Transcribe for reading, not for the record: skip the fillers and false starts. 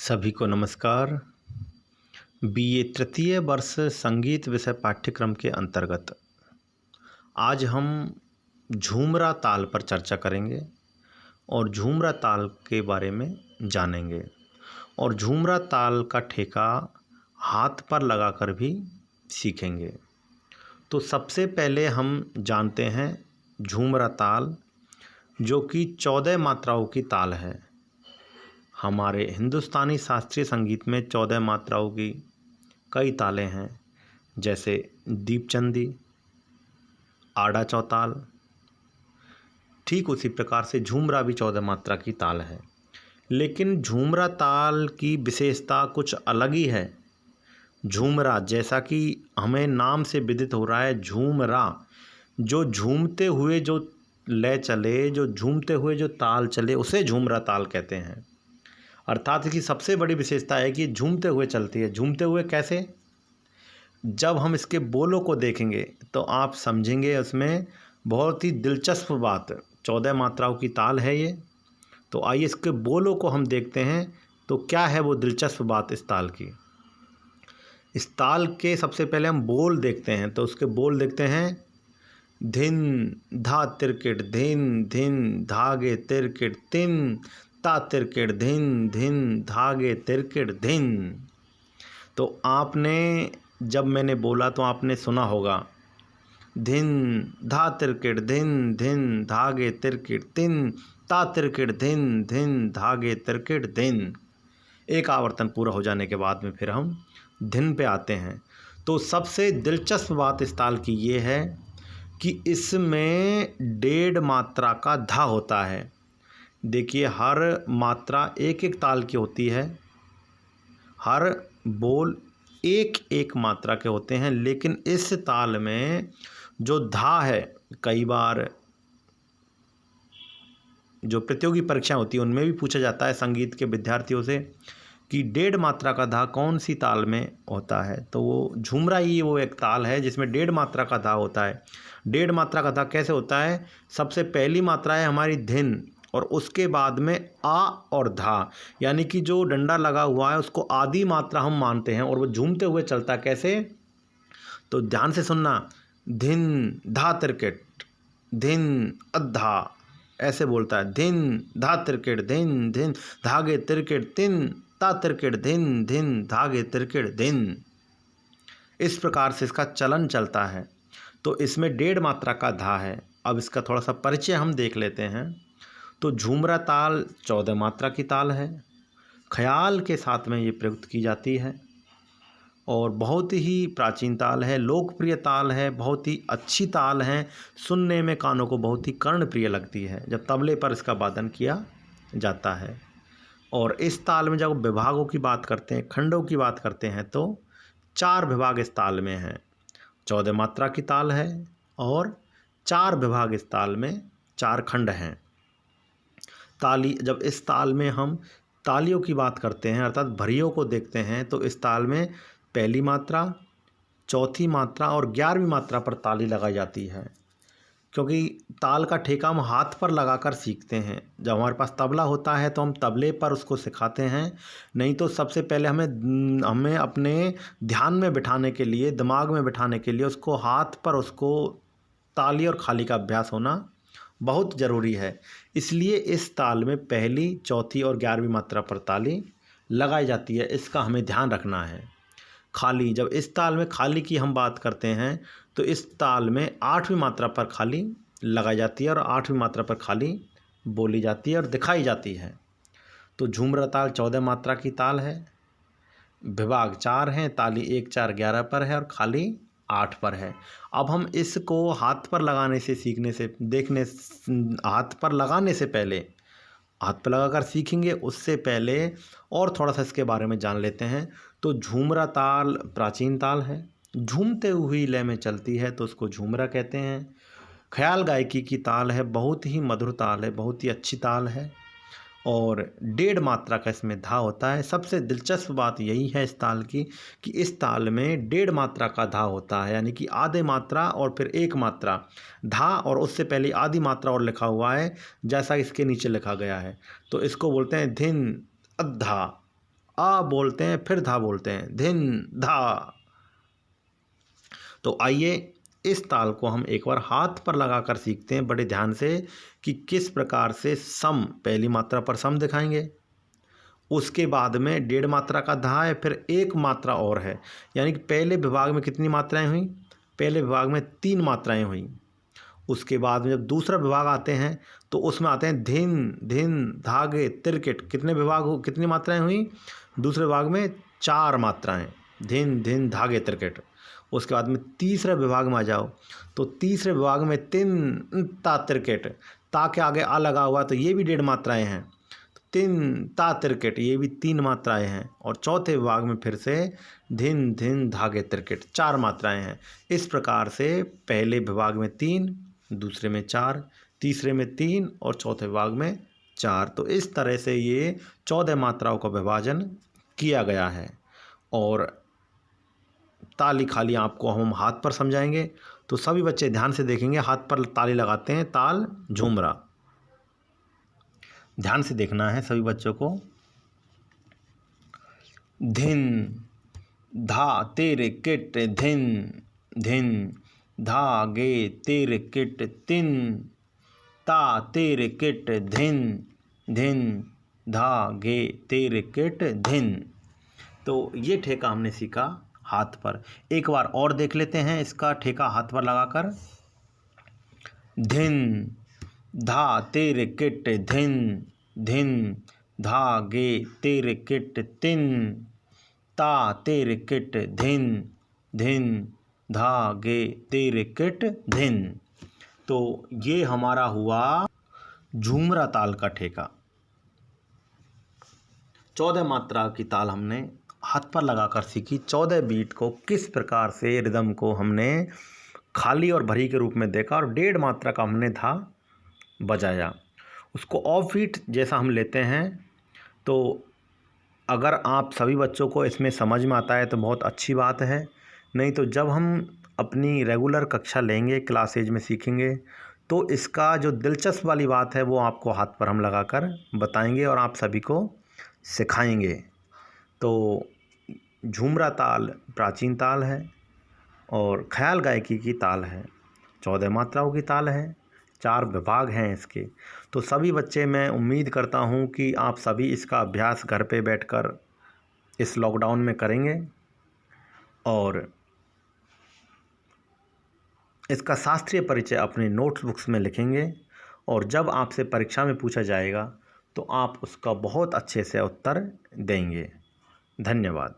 सभी को नमस्कार। बीए तृतीय वर्ष संगीत विषय पाठ्यक्रम के अंतर्गत आज हम झूमरा ताल पर चर्चा करेंगे और झूमरा ताल के बारे में जानेंगे। और झूमरा ताल का ठेका हाथ पर लगाकर भी सीखेंगे। तो सबसे पहले हम जानते हैं झूमरा ताल, जो कि 14 मात्राओं की ताल है। हमारे हिंदुस्तानी शास्त्रीय संगीत में 14 मात्राओं की कई तालें हैं, जैसे दीपचंदी, आड़ा चौताल। ठीक उसी प्रकार से झूमरा भी 14 मात्रा की ताल है, लेकिन झूमरा ताल की विशेषता कुछ अलग ही है। झूमरा, जैसा कि हमें नाम से विदित हो रहा है, झूमरा जो झूमते हुए जो लय चले, जो झूमते हुए जो ताल चले, उसे झूमरा ताल कहते हैं। अर्थात इसकी सबसे बड़ी विशेषता है कि झूमते हुए चलती है। झूमते हुए कैसे? जब हम इसके बोलों को देखेंगे तो आप समझेंगे उसमें बहुत ही दिलचस्प बात। 14 मात्राओं की ताल है ये। तो आइए इसके बोलों को हम देखते हैं, तो क्या है वो दिलचस्प बात इस ताल की। इस ताल के सबसे पहले हम बोल देखते हैं, तो उसके बोल देखते हैं। धिन धा तिरकिट धिन धिन धागे तिरकिट तिन ता तिरकिट धिन धिन धागे तिरकिट धिन। तो आपने, जब मैंने बोला तो आपने सुना होगा, धिन धा तिरकिट धिन धिन धागे तिरकिट तिन ता तिरकिट धिन धिन धागे तिरकिट धिन। एक आवर्तन पूरा हो जाने के बाद में फिर हम धिन पे आते हैं। तो सबसे दिलचस्प बात इस ताल की ये है कि इसमें 1.5 मात्रा का धा होता है। देखिए, हर मात्रा एक एक ताल की होती है, हर बोल एक एक मात्रा के होते हैं, लेकिन इस ताल में जो धा है, कई बार जो प्रतियोगी परीक्षाएं होती है उनमें भी पूछा जाता है संगीत के विद्यार्थियों से कि 1.5 मात्रा का धा कौन सी ताल में होता है। तो वो झूमरा ही वो एक ताल है जिसमें 1.5 मात्रा का धा होता है। 1.5 मात्रा का धा कैसे होता है? सबसे पहली मात्रा है हमारी धिन, और उसके बाद में आ और धा, यानी कि जो डंडा लगा हुआ है उसको आदि मात्रा हम मानते हैं, और वो झूमते हुए चलता है। कैसे? तो ध्यान से सुनना। धिन धा तिरकिट धिन अद्धा, ऐसे बोलता है। धिन धा तिरकिट धिन धिन धागे तिरकिट तिन ता तिरकिट धिन धिन धागे तिरकिट धिन। इस प्रकार से इसका चलन चलता है। तो इसमें 1.5 मात्रा का धा है। अब इसका थोड़ा सा परिचय हम देख लेते हैं। तो झूमरा ताल 14 मात्रा की ताल है। ख्याल के साथ में ये प्रयुक्त की जाती है और बहुत ही प्राचीन ताल है, लोकप्रिय ताल है, बहुत ही अच्छी ताल है। सुनने में कानों को बहुत ही कर्णप्रिय लगती है जब तबले पर इसका वादन किया जाता है। और इस ताल में जब विभागों की बात करते हैं, खंडों की बात करते हैं, तो 4 विभाग इस ताल में हैं। 14 मात्रा की ताल है और 4 विभाग इस ताल में, 4 खंड हैं। ताली, जब इस ताल में हम तालियों की बात करते हैं, अर्थात भरियों को देखते हैं, तो इस ताल में पहली मात्रा, चौथी मात्रा और 11वीं मात्रा पर ताली लगाई जाती है। क्योंकि ताल का ठेका हम हाथ पर लगाकर सीखते हैं। जब हमारे पास तबला होता है तो हम तबले पर उसको सिखाते हैं, नहीं तो सबसे पहले हमें अपने ध्यान में बिठाने के लिए, दिमाग में बिठाने के लिए उसको हाथ पर, उसको ताली और खाली का अभ्यास होना बहुत ज़रूरी है। इसलिए इस ताल में पहली, चौथी और 11वीं मात्रा पर ताली लगाई जाती है। इसका हमें ध्यान रखना है। खाली, जब इस ताल में खाली की हम बात करते हैं तो इस ताल में 8वीं मात्रा पर खाली लगाई जाती है और 8वीं मात्रा पर खाली बोली जाती है और दिखाई जाती है। तो झूमरा ताल 14 मात्रा की ताल है। विभाग 4 हैं, ताली 1, 4, 11 पर है और खाली 8 पर है। अब हम इसको हाथ पर लगाने से सीखने से, हाथ पर लगाने से पहले, हाथ पर लगाकर सीखेंगे, उससे पहले और थोड़ा सा इसके बारे में जान लेते हैं। तो झूमरा ताल प्राचीन ताल है, झूमते हुई लय में चलती है, तो उसको झूमरा कहते हैं। ख्याल गायकी की ताल है, बहुत ही मधुर ताल है, बहुत ही अच्छी ताल है और 1.5 मात्रा का इसमें धा होता है। सबसे दिलचस्प बात यही है इस ताल की कि इस ताल में 1.5 मात्रा का धा होता है, यानी कि आधे मात्रा और फिर 1 मात्रा धा, और उससे पहले आधी मात्रा और लिखा हुआ है, जैसा इसके नीचे लिखा गया है। तो इसको बोलते हैं धिन अद्धा, आ बोलते हैं फिर धा बोलते हैं, धिन धा। तो आइए इस ताल को हम एक बार हाथ पर लगाकर सीखते हैं बड़े ध्यान से कि किस प्रकार से सम, पहली मात्रा पर सम दिखाएंगे, उसके बाद में डेढ़ मात्रा का धा है, फिर एक मात्रा और है। यानी कि पहले विभाग में कितनी मात्राएं हुई? पहले विभाग में 3 मात्राएं हुई। उसके बाद में जब दूसरा विभाग आते हैं तो उसमें आते हैं धिन धिन धागे तिरकिट। कितने विभाग हो, कितनी मात्राएं हुई? दूसरे विभाग में 4 मात्राएं, धिन धिन धागे तिरकिट। उसके बाद में तीसरे विभाग में आ जाओ तो तीसरे विभाग में तिन ता तिरकिट, ता के आगे आ लगा हुआ तो ये भी डेढ़ मात्राएं हैं, तिन ता तिरकिट, ये भी 3 मात्राएं हैं। और चौथे विभाग में फिर से धिन धिन धागे तिरकिट, 4 मात्राएं हैं। इस प्रकार से पहले विभाग में 3, दूसरे में 4, तीसरे में 3 और चौथे विभाग में 4। तो इस तरह से ये 14 मात्राओं का विभाजन किया गया है। और ताली खाली आपको हम हाथ पर समझाएंगे, तो सभी बच्चे ध्यान से देखेंगे। हाथ पर ताली लगाते हैं, ताल झूमरा। ध्यान से देखना है सभी बच्चों को। धिन धा तेरे किट धिन धिन, धागे तेरे किट तिन, ता तेरे किट धिन धिन, धागे तेरे किट धिन। तो ये ठेका हमने सीखा हाथ पर। एक बार और देख लेते हैं इसका ठेका हाथ पर लगाकर। धिन धा तेरे किट धिन धिन, धागे तेरे किट तिन, ता तेरे किट धिन धिन, धागे तेरे किट धिन। तो ये हमारा हुआ झूमरा ताल का ठेका। 14 मात्रा की ताल हमने हाथ पर लगाकर सीखी। 14 बीट को किस प्रकार से रिदम को हमने खाली और भरी के रूप में देखा और डेढ़ मात्रा का हमने धा बजाया। उसको ऑफ बीट जैसा हम लेते हैं। तो अगर आप सभी बच्चों को इसमें समझ में आता है तो बहुत अच्छी बात है, नहीं तो जब हम अपनी रेगुलर कक्षा लेंगे, क्लासेज में सीखेंगे, तो इसका जो दिलचस्प वाली बात है वो आपको हाथ पर हम लगाकर बताएंगे और आप सभी को सिखाएंगे। तो झूमरा ताल प्राचीन ताल है और ख्याल गायकी की ताल है, 14 मात्राओं की ताल है, 4 विभाग हैं इसके। तो सभी बच्चे, मैं उम्मीद करता हूँ कि आप सभी इसका अभ्यास घर पे बैठकर इस लॉकडाउन में करेंगे और इसका शास्त्रीय परिचय अपने नोटबुक्स में लिखेंगे। और जब आपसे परीक्षा में पूछा जाएगा तो आप उसका बहुत अच्छे से उत्तर देंगे। धन्यवाद।